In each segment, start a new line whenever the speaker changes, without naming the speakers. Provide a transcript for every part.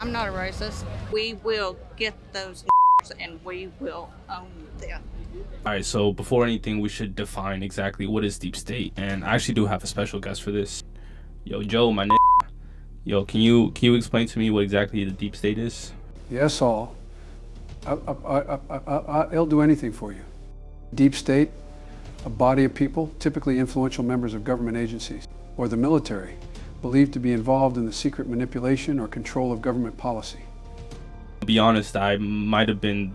I'm not a racist. We will get those and we will own them.
All right, so before anything, we should define exactly what is deep state, and I actually do have a special guest for this. Yo, Joe, my yo, can you explain to me what exactly the deep state is?
Yes, all. I'll do anything for you. Deep state, a body of people, typically influential members of government agencies or the military, believed to be involved in the secret manipulation or control of government policy.
To be honest, I might have been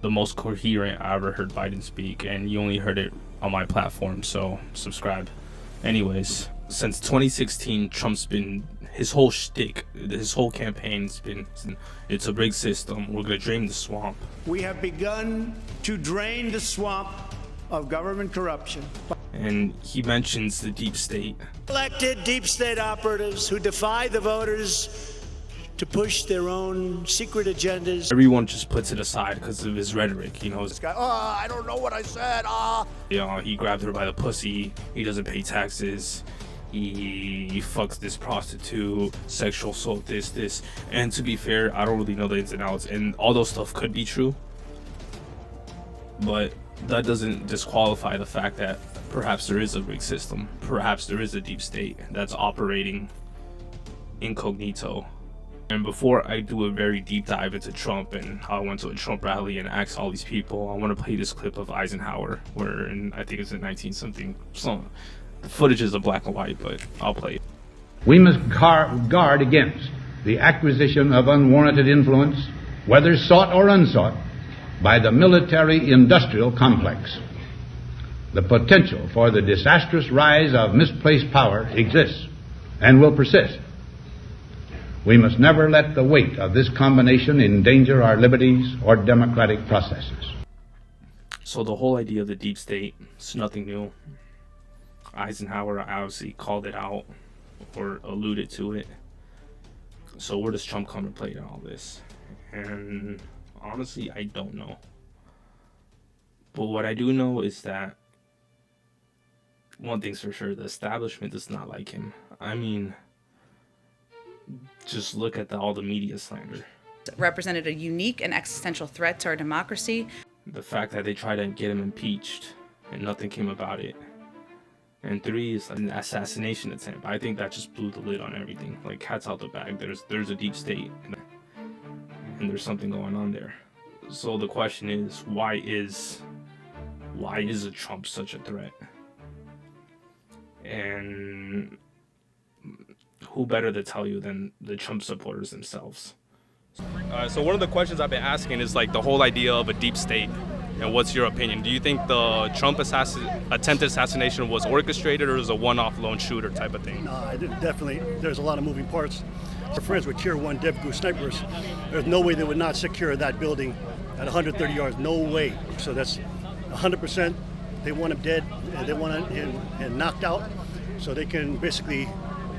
the most coherent I ever heard Biden speak, and you only heard it on my platform, so subscribe. Anyways, since 2016, Trump's been, his whole shtick, his whole campaign's been, it's a rigged system, we're gonna drain the swamp.
We have begun to drain the swamp of government corruption.
And he mentions the deep state.
Elected deep state operatives who defy the voters to push their own secret agendas.
Everyone just puts it aside because of his rhetoric, you know.
This guy, I don't know what I said,
You know, he grabbed her by the pussy, he doesn't pay taxes, he fucks this prostitute, sexual assault, this. And to be fair, I don't really know the ins and outs, and all those stuff could be true. But that doesn't disqualify the fact that perhaps there is a rigged system, perhaps there is a deep state that's operating incognito. And before I do a very deep dive into Trump and how I went to a Trump rally and asked all these people, I want to play this clip of Eisenhower, where I think it's in 19-something, the footage is a black and white, but I'll play it.
We must guard against the acquisition of unwarranted influence, whether sought or unsought, by the military-industrial complex. The potential for the disastrous rise of misplaced power exists and will persist. We must never let the weight of this combination endanger our liberties or democratic processes.
So the whole idea of the deep state is nothing new. Eisenhower obviously called it out or alluded to it. So where does Trump come to play in all this? And honestly, I don't know. But what I do know is that one thing's for sure, the establishment does not like him. I mean, just look at all the media slander.
Represented a unique and existential threat to our democracy.
The fact that they tried to get him impeached and nothing came about it. And 3 is an assassination attempt. I think that just blew the lid on everything. Like, cat's out the bag. There's a deep state, and there's something going on there. So the question is, why is a Trump such a threat? And who better to tell you than the Trump supporters themselves?
So one of the questions I've been asking is like the whole idea of a deep state. And what's your opinion? Do you think the Trump attempted assassination was orchestrated, or is a one-off lone shooter type of thing?
Definitely. There's a lot of moving parts. Our friends with Tier 1 Dev Goose snipers, there's no way they would not secure that building at 130 yards. No way. So that's 100%. They want him dead, and they want him knocked out, so they can basically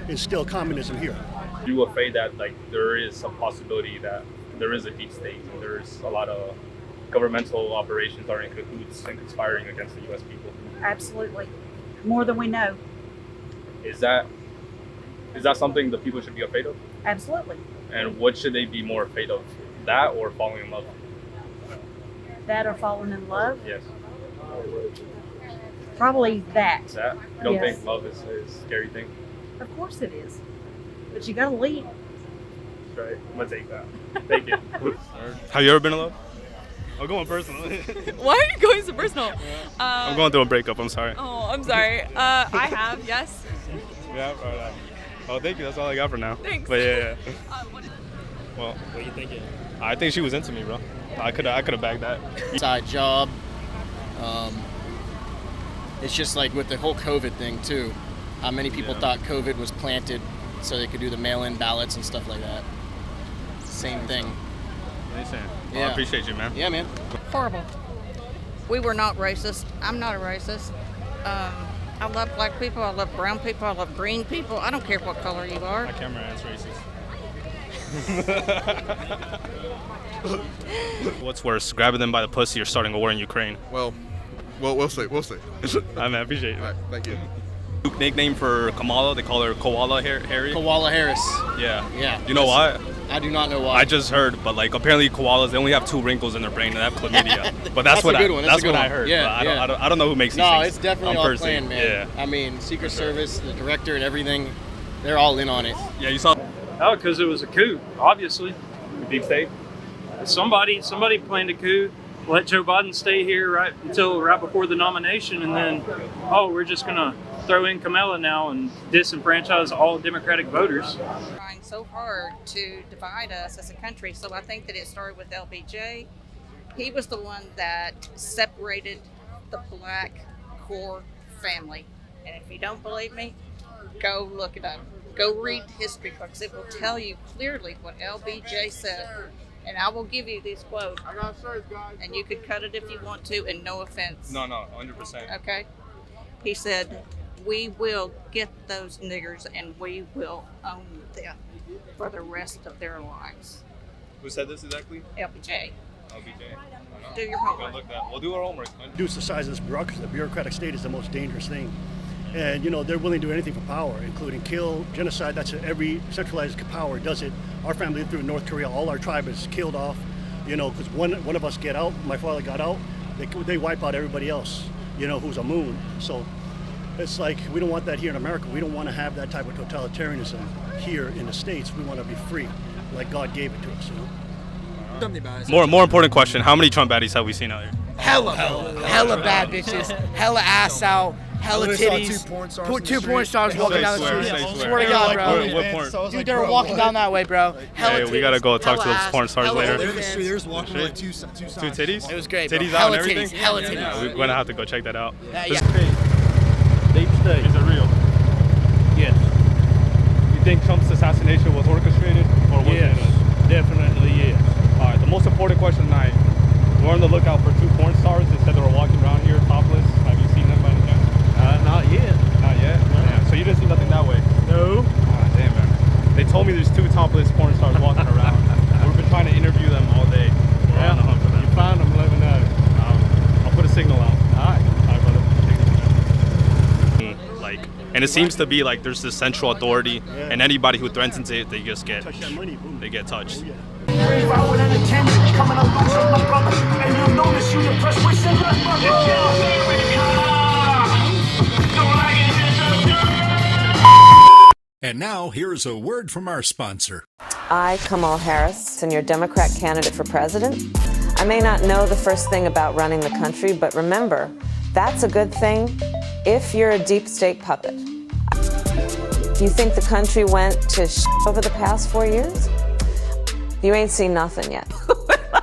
instill communism here.
Are you afraid that like there is some possibility that there is a deep state and there's a lot of governmental operations are in cahoots and conspiring against the U.S. people?
Absolutely. More than we know.
Is that something that people should be afraid of?
Absolutely.
And what should they be more afraid of? That or falling in love?
That or falling in love?
Yes.
Probably that.
That? You don't
Yes.
think love is a scary thing?
Of course it is. But you gotta lead.
That's right. I'm gonna take that. Thank you. Have you ever been in love? I'm going personal.
Why are you going so personal?
I'm going through a breakup. I'm sorry.
Oh, I'm sorry. I have, yes.
Yeah. Right. Oh, thank you. That's all I got for now.
Thanks.
But yeah. Well,
What are you thinking?
I think she was into me, bro. I could have bagged that.
Side job. It's just like with the whole COVID thing too. How many people thought COVID was planted so they could do the mail-in ballots and stuff like that. Same thing.
Well,
Yeah.
I appreciate you, man.
Yeah, man.
Horrible. We were not racist. I'm not a racist. I love black people. I love brown people. I love green people. I don't care what color you are.
My camera is racist. What's worse, grabbing them by the pussy or starting a war in Ukraine?
Well, we'll see.
I appreciate it.
All right, thank you.
Nickname for Kamala, they call her Koala Harry.
Koala Harris.
Yeah.
Yeah.
You know why?
I do not know why.
I just heard, but like apparently koalas, they only have 2 wrinkles in their brain and they have chlamydia. But that's what
a good one.
That's what I
one.
heard.
Yeah,
but I don't know who makes these
No,
things.
it's definitely all
personally.
planned, man.
Yeah.
I mean, Secret Service, the director, and everything, they're all in on it.
Yeah, you saw.
Oh, because it was a coup, obviously.
Deep state.
Somebody planned a coup, let Joe Biden stay here right before the nomination, and then, we're just gonna throw in Kamala now and disenfranchise all Democratic voters.
Trying so hard to divide us as a country. So I think that it started with LBJ. He was the one that separated the black core family. And if you don't believe me, go look it up. Go read history books. It will tell you clearly what LBJ said. And I will give you these quotes.
I got shirts, guys.
And you could cut it if you want to, and no offense.
No, 100%.
Okay? He said, we will get those niggers and we will own them for the rest of their lives.
Who said this exactly?
LBJ.
LBJ.
Do your homework.
We'll do our homework.
Reduce the size of this bureaucracy. The bureaucratic state is the most dangerous thing. And, they're willing to do anything for power, including kill, genocide. That's every centralized power does it. Our family lived through North Korea. All our tribe is killed off, because one of us get out. My father got out. They wipe out everybody else, who's a moon. So it's like we don't want that here in America. We don't want to have that type of totalitarianism here in the States. We want to be free, like God gave it to us,
More important question: how many Trump baddies have we seen out here?
Hella bad bitches, hella ass out, hella titties. Two porn stars walking down the street. Swear to God, bro.
What porn?
Dude, they were walking down that way, bro. Hella
Hey,
titties,
we gotta go talk to
hella
those
ass,
porn stars
hella
later.
OnlyFans.
They're just walking like two sides.
Two titties?
It was great, bro.
Titties out
Hella
and everything?
titties, hella titties.
Yeah, we're gonna have to go check that out.
Yeah.
Deep state.
Is it real?
Yes.
You think Trump's assassination was orchestrated or was
Yes.
it?
Definitely yes.
All right. The most important question tonight: we're on the lookout for 2 porn stars. They said they were walking around here topless. Have you seen them by any chance?
Not yet.
Not yet. Yeah. So you didn't see nothing that way?
No.
Ah, damn man. They told me there's 2 topless porn stars walking around. We've been trying to interview them all day. We're on the hunt for them.
You find them, let me know.
I'll put a signal out.
All right.
Brother. And it seems to be like there's this central authority, and anybody who threatens it, they just get
Touch that money, boom.
they get touched.
And now, here's a word from our sponsor.
I, Kamala Harris, and your Democrat candidate for president. I may not know the first thing about running the country, but remember, that's a good thing if you're a deep state puppet. You think the country went to over the past 4 years? You ain't seen nothing yet.